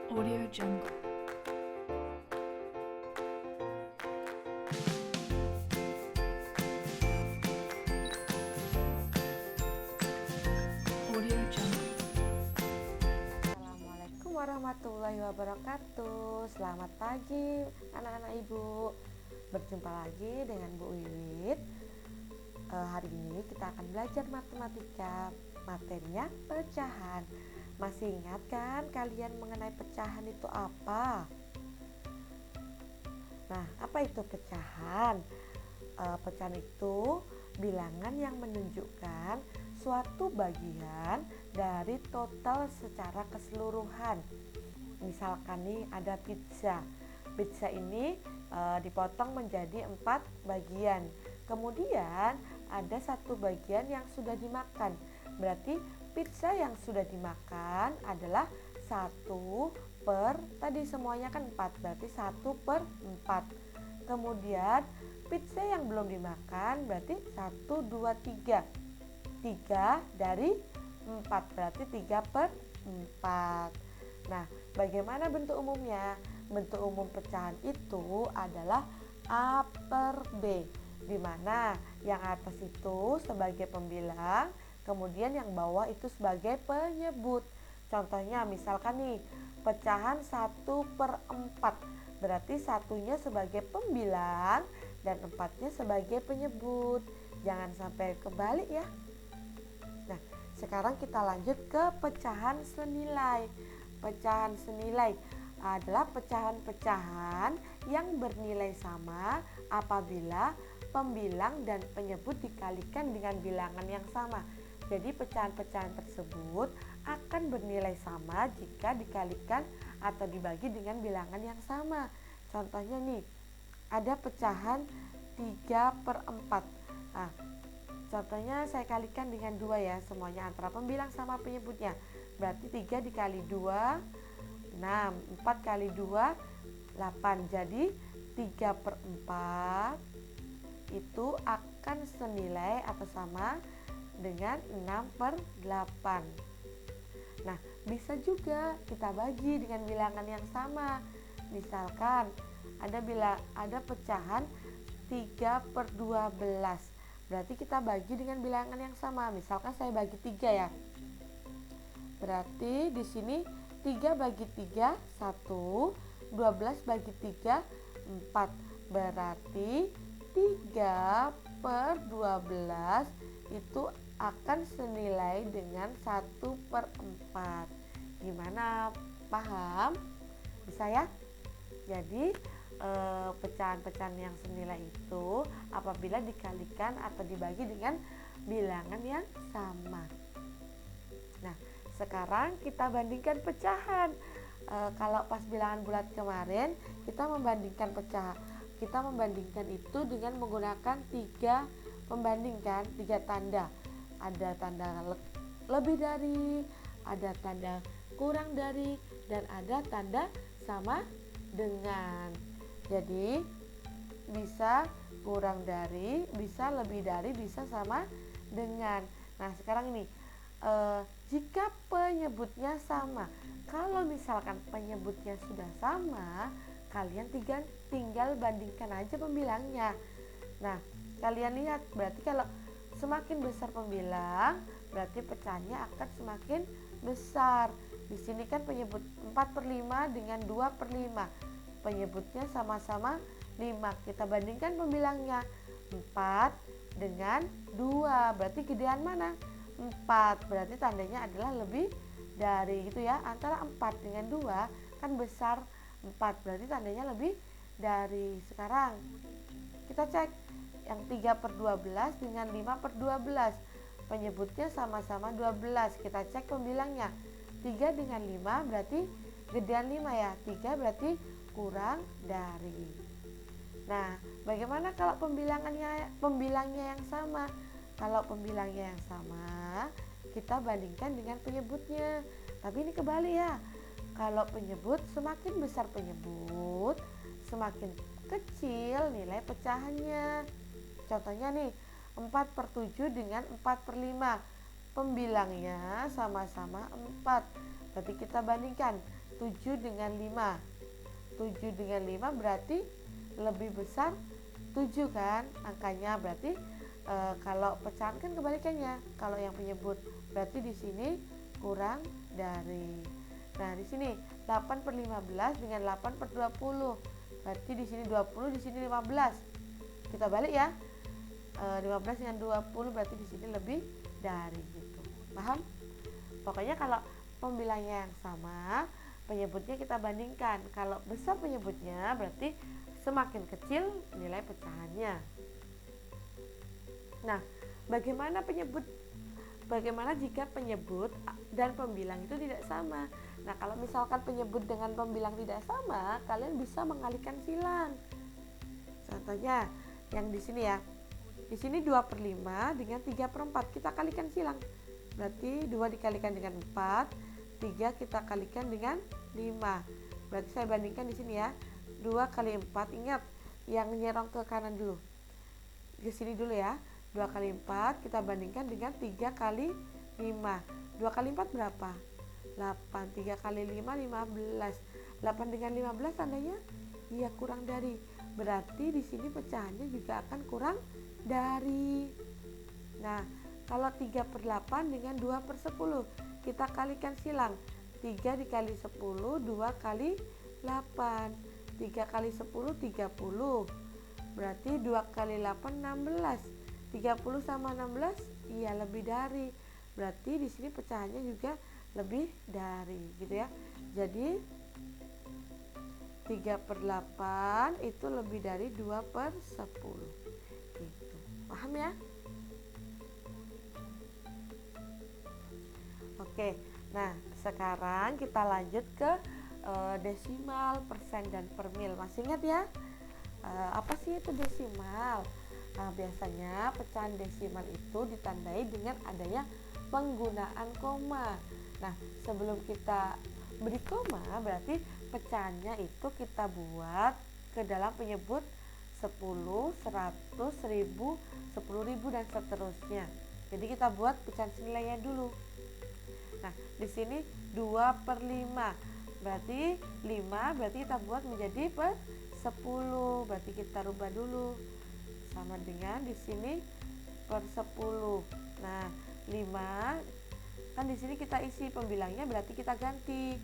Audio Jungle. Audio Jungle. Assalamualaikum warahmatullahi wabarakatuh. Selamat pagi anak-anak ibu. Berjumpa lagi dengan Bu Wiwit. Hari ini kita akan belajar matematika. Materinya pecahan. Masih ingat kan kalian mengenai pecahan itu apa? Nah, apa itu pecahan? Pecahan itu bilangan yang menunjukkan suatu bagian dari total secara keseluruhan. Misalkan nih ada pizza. Pizza ini dipotong menjadi 4 bagian. Kemudian ada satu bagian yang sudah dimakan. Berarti pizza yang sudah dimakan adalah 1 per, tadi semuanya kan 4, berarti 1 per 4. Kemudian pizza yang belum dimakan berarti 1, 2, 3. 3 dari 4 berarti 3 per 4. Nah, bagaimana bentuk umumnya? Bentuk umum pecahan itu adalah A per B, di mana yang atas itu sebagai pembilang, kemudian yang bawah itu sebagai penyebut. Contohnya misalkan nih, pecahan 1 per 4, berarti satunya sebagai pembilang dan 4-nya sebagai penyebut. Jangan sampai kebalik ya. Nah, sekarang kita lanjut ke pecahan senilai. Pecahan senilai adalah pecahan-pecahan yang bernilai sama apabila pembilang dan penyebut dikalikan dengan bilangan yang sama. Jadi pecahan-pecahan tersebut akan bernilai sama jika dikalikan atau dibagi dengan bilangan yang sama. Contohnya nih, ada pecahan 3 per 4. Nah, contohnya saya kalikan dengan 2 ya, semuanya antara pembilang sama penyebutnya. Berarti 3 dikali 2, 6, 4 kali 2, 8. Jadi 3 per 4 itu akan senilai atau sama dengan 6 per 8. Nah, bisa juga kita bagi dengan bilangan yang sama. Misalkan ada pecahan 3 per 12. Berarti kita bagi dengan bilangan yang sama. Misalkan saya bagi 3 ya. Berarti di sini 3 bagi 3 1, 12 bagi 3 4. Berarti 3 per 12 itu akan senilai dengan 1 per 4. Gimana? Paham? Bisa ya? Jadi pecahan-pecahan yang senilai itu apabila dikalikan atau dibagi dengan bilangan yang sama. Nah, sekarang kita bandingkan pecahan. Kalau pas bilangan bulat kemarin kita membandingkan itu dengan menggunakan 3 pembanding kan, 3 tanda. Ada tanda lebih dari, ada tanda kurang dari, dan ada tanda sama dengan. Jadi bisa kurang dari, bisa lebih dari, bisa sama dengan. Nah, sekarang ini jika penyebutnya sama. Kalau misalkan penyebutnya sudah sama, kalian tinggal bandingkan aja pembilangnya. Nah, kalian lihat, berarti kalau semakin besar pembilang, berarti pecahannya akan semakin besar. Di sini kan penyebut 4 per 5 dengan 2 per 5. Penyebutnya sama-sama 5. Kita bandingkan pembilangnya. 4 dengan 2. Berarti gedean mana? 4. Berarti tandanya adalah lebih dari gitu ya. Antara 4 dengan 2 kan besar 4. Berarti tandanya lebih dari. Sekarang kita cek yang 3 per 12 dengan 5 per 12. Penyebutnya sama-sama 12. Kita cek pembilangnya. 3 dengan 5 berarti gedean 5 ya. 3 berarti kurang dari. Nah, bagaimana kalau pembilangnya yang sama? Kalau pembilangnya yang sama, kita bandingkan dengan penyebutnya. Tapi ini kebalik ya. Kalau penyebut, semakin besar penyebut, semakin kecil nilai pecahannya. Contohnya nih, 4 per 7 dengan 4 per 5. Pembilangnya sama-sama 4. Berarti kita bandingkan 7 dengan 5. 7 dengan 5 berarti lebih besar 7 kan angkanya. Berarti kalau pecahan kan kebalikannya. Kalau yang penyebut berarti di sini kurang dari. Nah, di sini 8 per 15 dengan 8 per 20. Berarti di sini 20, di sini 15. Kita balik ya. 15 dengan 20 berarti di sini lebih dari gitu. Paham? Pokoknya kalau pembilangnya yang sama, penyebutnya kita bandingkan. Kalau besar penyebutnya berarti semakin kecil nilai pecahannya. Nah, bagaimana jika penyebut dan pembilang itu tidak sama? Nah, kalau misalkan penyebut dengan pembilang tidak sama, kalian bisa mengalihkan silang. Contohnya yang di sini ya. Di sini 2 per 5 dengan 3 per 4. Kita kalikan silang. Berarti 2 dikalikan dengan 4, 3 kita kalikan dengan 5. Berarti saya bandingkan di sini ya. 2 kali 4, ingat yang nyerong ke kanan dulu. Ke sini dulu ya. 2 kali 4 kita bandingkan dengan 3 kali 5. 2 kali 4 berapa? 8. 3 kali 5, 15. 8 dengan 15 tandanya iya kurang dari. Berarti di sini pecahannya juga akan kurang dari. Nah, kalau 3 per 8 dengan 2 per 10 kita kalikan silang. 3 dikali 10, 2 kali 8. 3 kali 10, 30. Berarti 2 kali 8, 16. 30 sama 16 iya lebih dari. Berarti di sini pecahannya juga lebih dari gitu ya. Jadi 3 per 8 itu lebih dari 2 per 10 gitu. Paham ya? Oke, nah sekarang kita lanjut ke desimal, persen, dan per mil. Masih ingat ya? Apa sih itu desimal? Nah, biasanya pecahan desimal itu ditandai dengan adanya penggunaan koma. Nah, sebelum kita beri koma berarti pecahannya itu kita buat ke dalam penyebut 10, 100, 1000, 10.000 dan seterusnya. Jadi kita buat pecahan senilainya dulu. Nah, di sini 2 per 5. Berarti 5 berarti kita buat menjadi per 10. Berarti kita rubah dulu. Sama dengan di sini per 10. Nah, 5 kan di sini kita isi pembilangnya berarti kita ganti.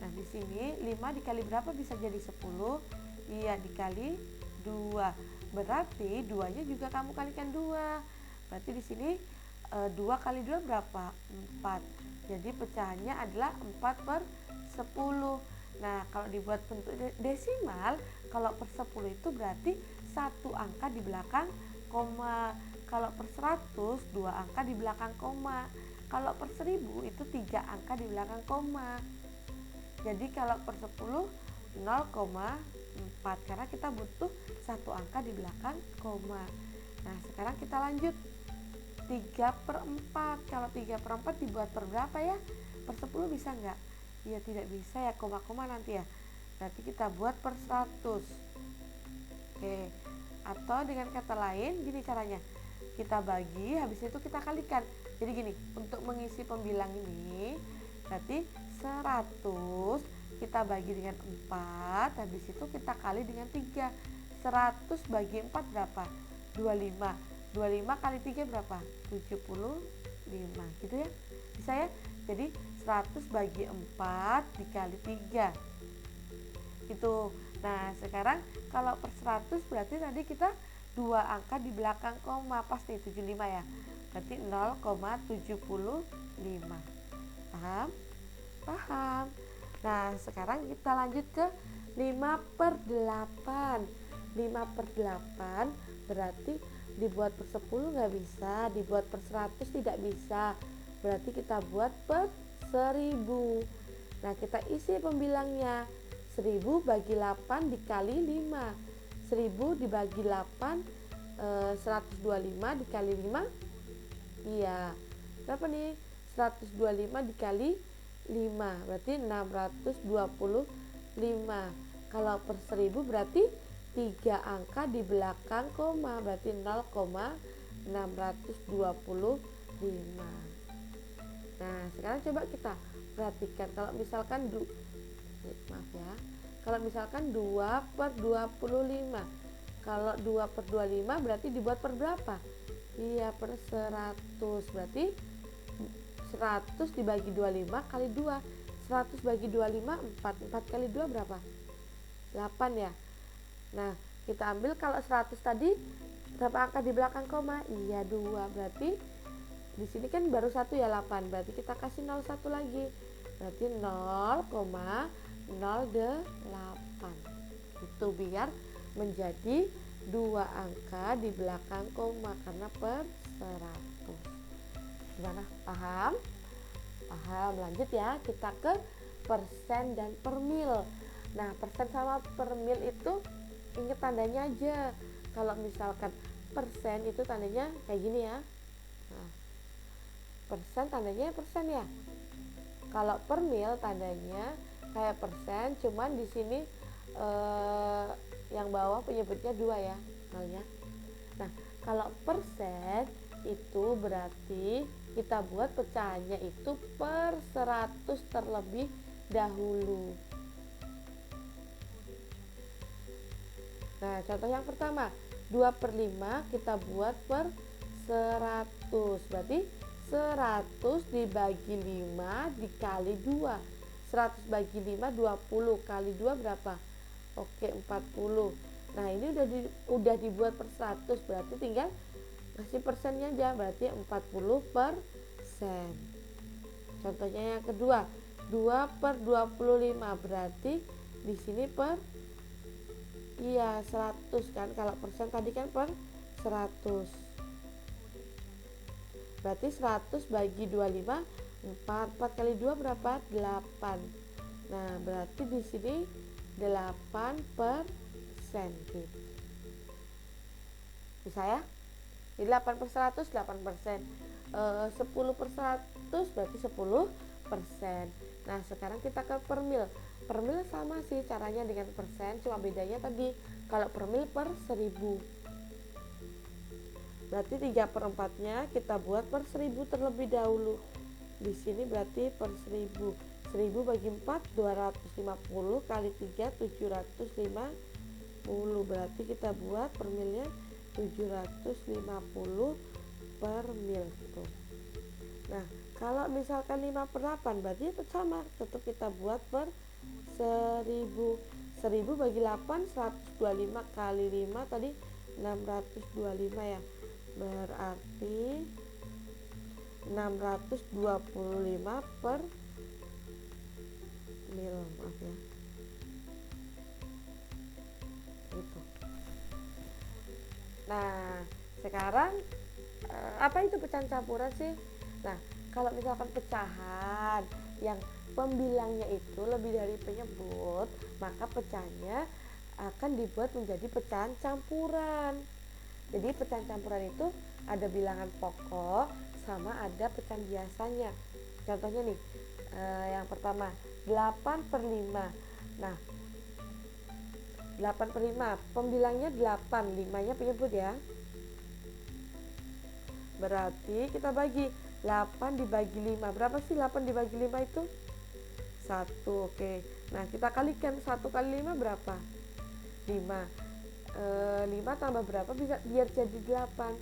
Nah, di sini 5 dikali berapa bisa jadi 10? Iya, dikali 2. Berarti 2-nya juga kamu kalikan 2. Berarti di sini 2 kali 2 berapa? 4. Jadi pecahannya adalah 4 per 10. Nah, kalau dibuat bentuk desimal, kalau per 10 itu berarti satu angka di belakang koma. Kalau per 100, 2 angka di belakang koma. Kalau per 1000 itu 3 angka di belakang koma. Jadi kalau per 10 0,4 karena kita butuh satu angka di belakang koma. Nah, sekarang kita lanjut 3 per 4. Kalau 3 per 4 dibuat per berapa ya? Per 10 bisa nggak? Ya tidak bisa ya, koma-koma nanti ya. Berarti kita buat per 100. Oke. Atau dengan kata lain gini caranya. Kita bagi, habis itu kita kalikan. Jadi gini, untuk mengisi pembilang ini berarti 100 kita bagi dengan 4, habis itu kita kali dengan 3. 100 bagi 4 berapa? 25. 25 kali 3 berapa? 75 gitu ya. Bisa ya? Jadi 100 bagi 4 dikali 3 itu. Nah, sekarang kalau per 100 berarti tadi kita 2 angka di belakang koma, pasti 75 ya. Berarti 0,75. Paham? Paham. Nah, sekarang kita lanjut ke 5 per 8. 5 per 8 berarti dibuat per 10 nggak bisa, dibuat per 100 tidak bisa. Berarti kita buat per 1000. Nah, kita isi pembilangnya. 1000 bagi 8 dikali 5. 1000 dibagi 8, 125 dikali 5. Iya, berapa nih? 125 dikali 5 berarti 625. Kalau per 1000 berarti 3 angka di belakang koma, berarti 0,625. Nah, sekarang coba kita perhatikan kalau misalkan Maaf ya. Kalau misalkan 2 per 25. Kalau 2 per 25 berarti dibuat per berapa? Iya, per 100. Berarti 100 dibagi 25 kali 2. 100 bagi 25 4. 4 kali 2 berapa? 8 ya. Nah, kita ambil kalau 100 tadi berapa angka di belakang koma? Iya, 2. Berarti di sini kan baru 1 ya, 8. Berarti kita kasih 01 lagi. Berarti 0,08. Itu biar menjadi 2 angka di belakang koma karena per 100. Gimana? Paham? Paham. Lanjut ya, kita ke persen dan per mil. Nah, persen sama per mil itu ingat tandanya aja. Kalau misalkan persen itu tandanya kayak gini ya. Nah, persen tandanya persen ya. Kalau per mil tandanya kayak persen, cuman di sini yang bawah penyebutnya 2 ya, nolnya. Nah, kalau persen itu berarti kita buat pecahannya itu per 100 terlebih dahulu. Nah, contoh yang pertama, 2 per 5 kita buat per 100. Berarti 100 dibagi 5 dikali 2. 100 bagi 5 20 kali 2 berapa? Oke, 40. Nah, ini udah dibuat per 100, berarti tinggal kasih persennya aja, berarti 40%. Contohnya yang kedua, 2 per 25 berarti di sini per 100 kan, kalau persen tadi kan per 100. Berarti 100 bagi 25 4 kali 2 berapa? 8. Nah, berarti di sini 8% gitu. Bisa ya? Jadi 8 per 100 8%. 10 per 100 berarti 10%. Nah, sekarang kita ke per mil. Per mil sama sih caranya dengan persen, cuma bedanya tadi kalau per mil per 1000. Berarti 3 per 4-nya kita buat per 1000 terlebih dahulu. Di sini berarti per 1000. 1000 bagi 4 250 kali 3 750. Berarti kita buat per milnya 750 per mil gitu. Nah, kalau misalkan 5 per 8 berarti tetap sama, tetap kita buat per 1000. 1000 bagi 8 125 kali 5 tadi 625 ya. Berarti 625 per mil, maaf ya. Gitu. Nah, sekarang apa itu pecahan campuran sih? Nah, kalau misalkan pecahan yang pembilangnya itu lebih dari penyebut, maka pecahannya akan dibuat menjadi pecahan campuran. Jadi pecahan campuran itu ada bilangan pokok sama ada pecahan biasanya. Contohnya nih, yang pertama 8 per 5. Nah, 8 per 5 pembilangnya 8, 5 nya penyebut ya. Berarti kita bagi 8 dibagi 5. Berapa sih 8 dibagi 5 itu? 1. Oke. Nah, kita kalikan 1 kali 5 berapa? 5. 5 tambah berapa bisa biar jadi 8?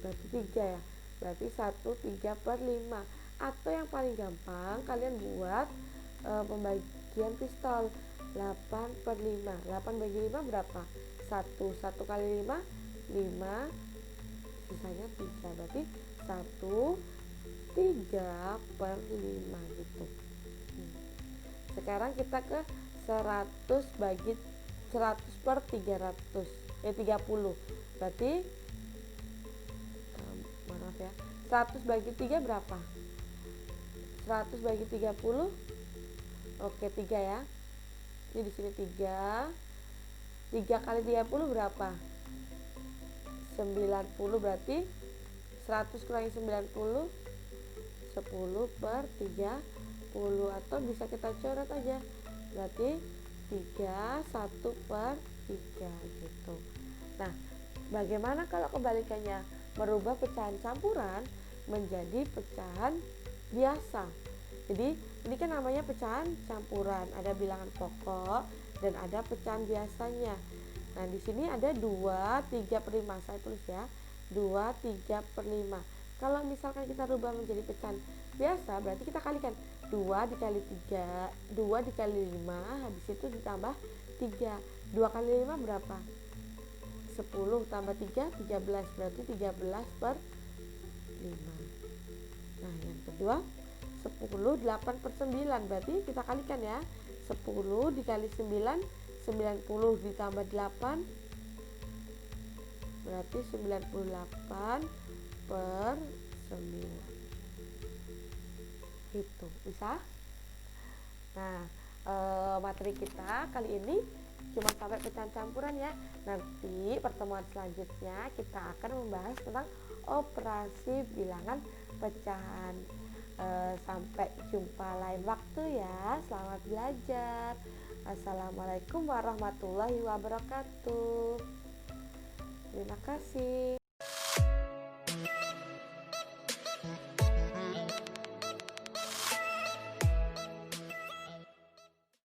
Berarti 3 ya. Berarti 1 3 per 5. Atau yang paling gampang kalian buat pembagian pistol 8 per 5. 8 bagi 5 berapa? 1. 1 kali 5 5, sisanya 3. Berarti 1 3 per 5 gitu. Sekarang kita ke 100 bagi 100 per 300 30. Berarti maaf ya, 100 bagi 3 berapa? 100 bagi 30. Oke, 3 ya. Ini di sini 3. 3 kali 30 berapa? 90. Berarti 100 kurangi 90 10 per 30. Atau bisa kita coret aja. Berarti 3 1 per 3 gitu. Nah, bagaimana kalau kebalikannya? Merubah pecahan campuran menjadi pecahan biasa. Jadi Ini kan namanya pecahan campuran, ada bilangan pokok dan ada pecahan biasanya. Nah, di sini ada 2, 3/5. Saya tulis ya, 2, 3/5. Kalau misalkan kita rubah menjadi pecahan biasa, berarti kita kalikan 2 dikali 3, 2 dikali 5, habis itu ditambah 3. 2 kali 5 berapa? 10 tambah 3, 13. Berarti 13/5. Nah, yang kedua 10, 8/9. Berarti kita kalikan ya, 10 dikali 9, 90 ditambah 8, berarti 98/9. Gitu, bisa? Nah, materi kita kali ini cuma sampai pecahan campuran ya. Nanti pertemuan selanjutnya kita akan membahas tentang operasi bilangan pecahan. Sampai jumpa lain waktu ya. Selamat belajar. Assalamualaikum warahmatullahi wabarakatuh. Terima kasih.